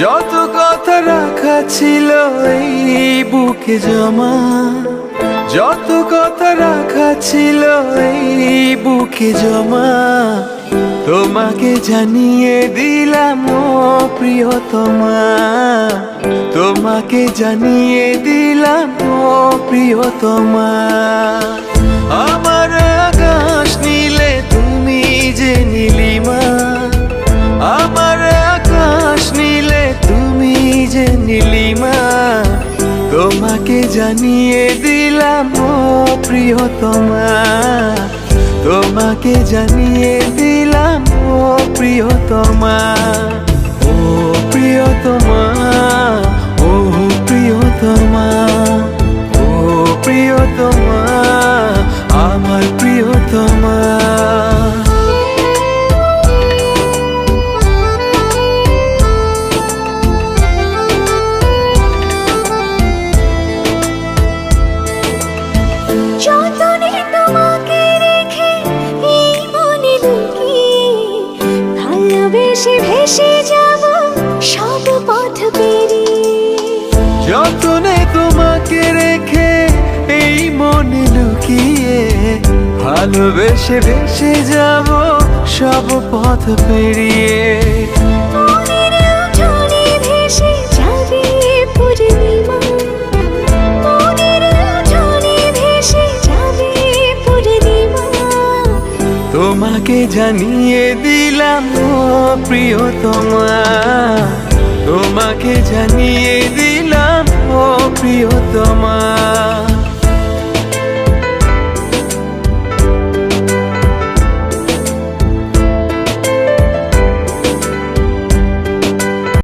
যত কথা রাখা ছিল এই বুকে জমা, যত কথা রাখা ছিল এই বুকে জমা, তোমাকে জানিয়ে দিলাম ও প্রিয়তমা, তোমাকে জানিয়ে দিলাম ও প্রিয়তমা। আমার আকাশ নীলে তুমি যে নীলিমা, আমার আকাশ নীলে তুমি যে নীলিমা, তোমাকে জানিয়ে দিলাম ও প্রিয়তমা, তোমাকে জানিয়ে দিলাম ও প্রিয়তমা। ও প্রিয়তমা, ও প্রিয়তমা, ও প্রিয়তমা, আমার প্রিয়তমা। যতনে তোমাকে রেখে এই মনে লুকিয়ে, ভালোবেসে ভেসে যাব সব পথ পেরিয়ে। যতনে তোমাকে রেখে এই মনে লুকিয়ে, ভালোবেসে ভেসে যাব সব পথ পেরিয়ে। মনের উঠোনে ভেসে যাবে পূর্ণিমা, মনের উঠোনে ভেসে যাবে পূর্ণিমা, তোমাকে জানিয়ে দিলাম ও প্রিয়তমা, তোমাকে জানিয়ে দিলাম ও প্রিয়তমা।